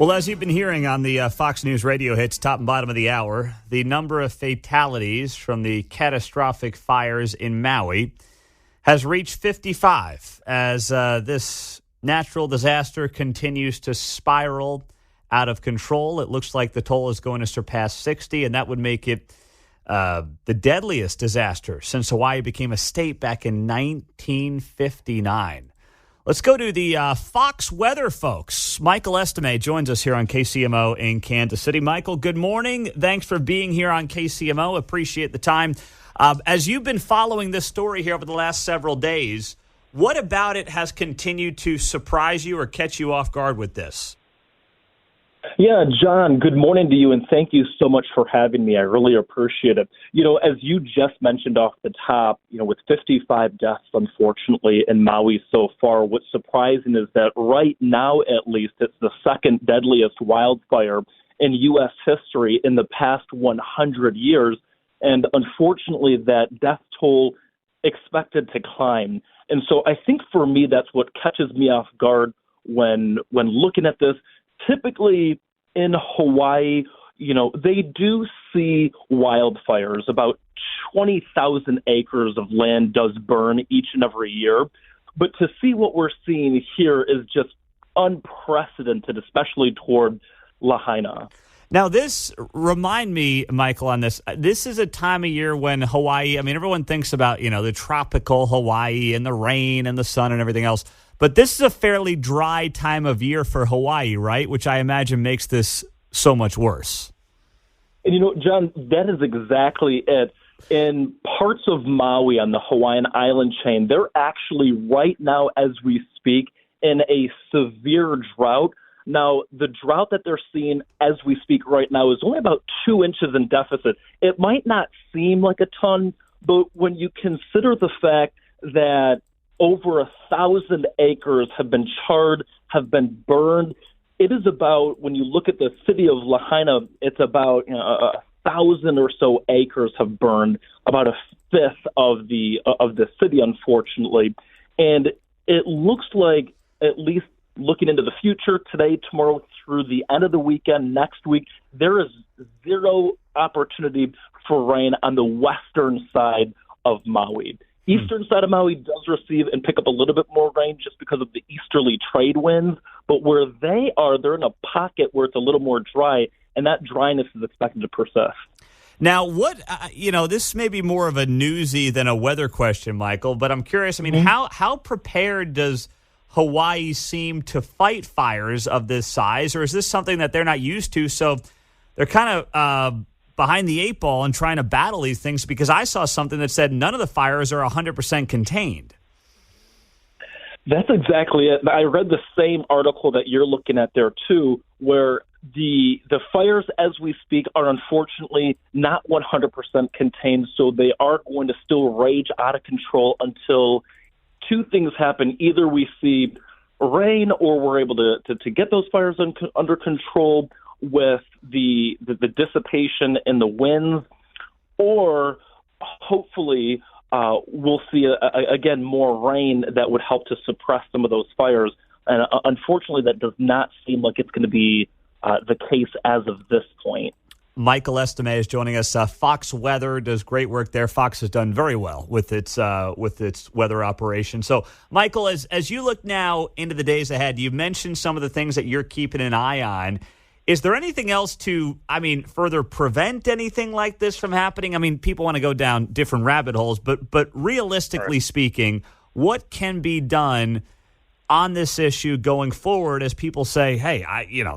Well, as you've been hearing on the Fox News radio hits, top and bottom of the hour, the number of fatalities from the catastrophic fires in Maui has reached 55 as this natural disaster continues to spiral out of control. It looks like the toll is going to surpass 60, and that would make it the deadliest disaster since Hawaii became a state back in 1959. Let's go to the Fox weather folks. Michael Estime joins us here on KCMO in Kansas City. Michael, good morning. Thanks for being here on KCMO. Appreciate the time. As you've been following this story here over the last several days, what about it has continued to surprise you or catch you off guard with this? Yeah, John, good morning to you, and thank you so much for having me. I really appreciate it. You know, as you just mentioned off the top, with 55 deaths, unfortunately, in Maui so far, what's surprising is that right now, at least, it's the second deadliest wildfire in U.S. history in the past 100 years. And unfortunately, that death toll expected to climb. And so I think for me, that's what catches me off guard when looking at this. Typically in Hawaii, they do see wildfires. About 20,000 acres of land does burn each and every year. But to see what we're seeing here is just unprecedented, especially toward Lahaina. Now, remind me, Michael, on this. This is a time of year when Hawaii, everyone thinks about, the tropical Hawaii and the rain and the sun and everything else. But this is a fairly dry time of year for Hawaii, right? Which I imagine makes this so much worse. And, John, that is exactly it. In parts of Maui on the Hawaiian island chain, they're actually right now, as we speak, in a severe drought. Now, the drought that they're seeing as we speak right now is only about 2 inches in deficit. It might not seem like a ton, but when you consider the fact that over 1,000 acres have been charred, have been burned, it is about, when you look at the city of Lahaina, it's about 1,000 or so acres have burned, about a fifth of the city, unfortunately. And it looks like, at least looking into the future, today, tomorrow, through the end of the weekend, next week, there is zero opportunity for rain on the western side of Maui. Eastern side of Maui does receive and pick up a little bit more rain just because of the easterly trade winds, but where they are, they're in a pocket where it's a little more dry, and that dryness is expected to persist. Now, this may be more of a newsy than a weather question, Michael, but I'm curious, how prepared does Hawaii seem to fight fires of this size, or is this something that they're not used to, so they're kind of behind the eight ball and trying to battle these things? Because I saw something that said none of the fires are 100% contained. That's exactly it. I read the same article that you're looking at there, too, where the fires, as we speak, are unfortunately not 100% contained, so they are going to still rage out of control until two things happen. Either we see rain or we're able to get those fires under control with the dissipation in the winds, or hopefully we'll see, again, more rain that would help to suppress some of those fires. And unfortunately, that does not seem like it's going to be the case as of this point. Michael Estime is joining us. Fox Weather does great work there. Fox has done very well with its weather operation. So, Michael, as you look now into the days ahead, you've mentioned some of the things that you're keeping an eye on. Is there anything else to, further prevent anything like this from happening? People want to go down different rabbit holes, but realistically speaking, what can be done on this issue going forward as people say, hey,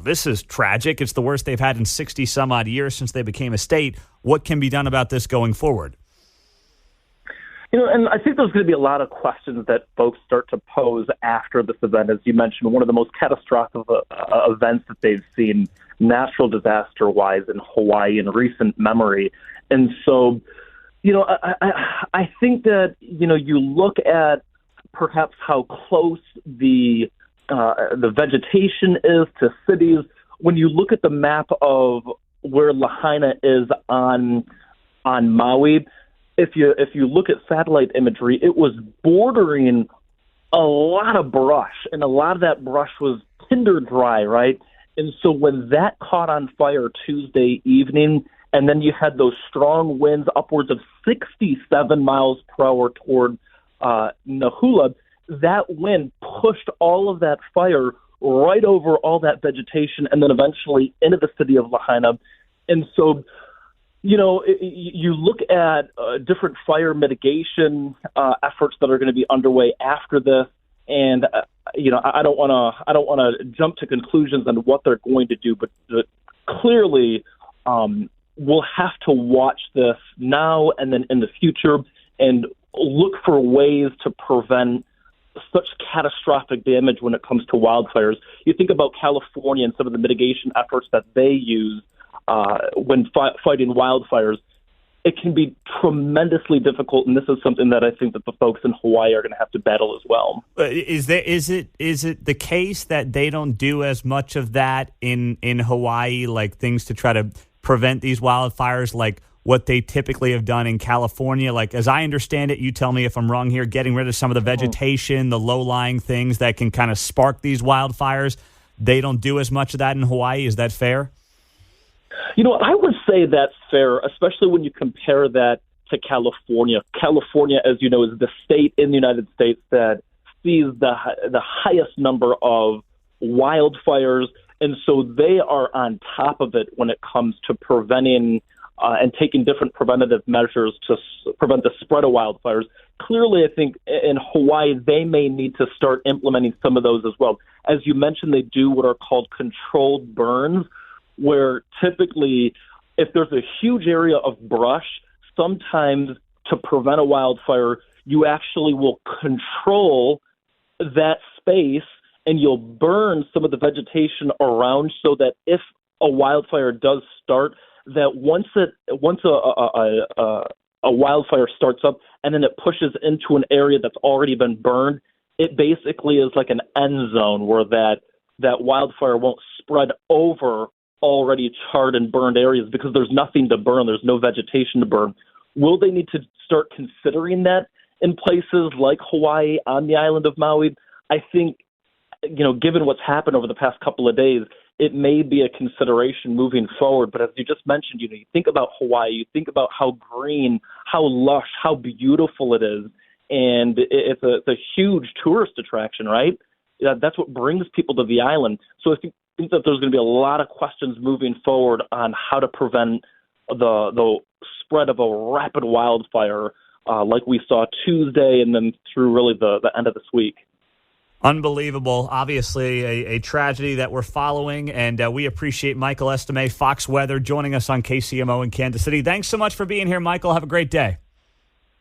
this is tragic. It's the worst they've had in 60 some odd years since they became a state. What can be done about this going forward? And I think there's going to be a lot of questions that folks start to pose after this event. As you mentioned, one of the most catastrophic events that they've seen natural disaster-wise in Hawaii in recent memory. And so, I think that, you look at perhaps how close the vegetation is to cities. When you look at the map of where Lahaina is on Maui, if you look at satellite imagery, it was bordering a lot of brush, and a lot of that brush was tinder dry, right? And so when that caught on fire Tuesday evening, and then you had those strong winds upwards of 67 miles per hour toward Nahula, that wind pushed all of that fire right over all that vegetation and then eventually into the city of Lahaina. And so, you look at different fire mitigation efforts that are going to be underway after this, and I don't want to jump to conclusions on what they're going to do, but clearly we'll have to watch this now and then in the future and look for ways to prevent such catastrophic damage when it comes to wildfires. You think about California and some of the mitigation efforts that they use when fighting wildfires. It can be tremendously difficult, and this is something that I think that the folks in Hawaii are going to have to battle as well. Is it the case that they don't do as much of that in Hawaii, like things to try to prevent these wildfires, like what they typically have done in California? Like, as I understand it, you tell me if I'm wrong here, getting rid of some of the vegetation, the low-lying things that can kind of spark these wildfires, they don't do as much of that in Hawaii. Is that fair? I would say that's fair, especially when you compare that to California. California, as you know, is the state in the United States that sees the highest number of wildfires, and so they are on top of it when it comes to preventing and taking different preventative measures to prevent the spread of wildfires. Clearly, I think in Hawaii, they may need to start implementing some of those as well. As you mentioned, they do what are called controlled burns, where typically if there's a huge area of brush, sometimes to prevent a wildfire, you actually will control that space and you'll burn some of the vegetation around so that if a wildfire does start, that once a wildfire starts up and then it pushes into an area that's already been burned, it basically is like an end zone where that wildfire won't spread over already charred and burned areas because there's nothing to burn. There's no vegetation to burn. Will they need to start considering that in places like Hawaii, on the island of Maui? I think, given what's happened over the past couple of days, it may be a consideration moving forward. But as you just mentioned, you think about Hawaii, you think about how green, how lush, how beautiful it is. And it's a huge tourist attraction, right? That's what brings people to the island. So I think that there's going to be a lot of questions moving forward on how to prevent the spread of a rapid wildfire like we saw Tuesday and then through really the end of this week. Unbelievable. Obviously, a tragedy that we're following, and we appreciate Michael Estime, Fox Weather, joining us on KCMO in Kansas City. Thanks so much for being here, Michael. Have a great day.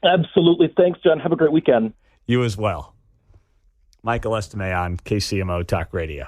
Absolutely. Thanks, John. Have a great weekend. You as well. Michael Estime on KCMO Talk Radio.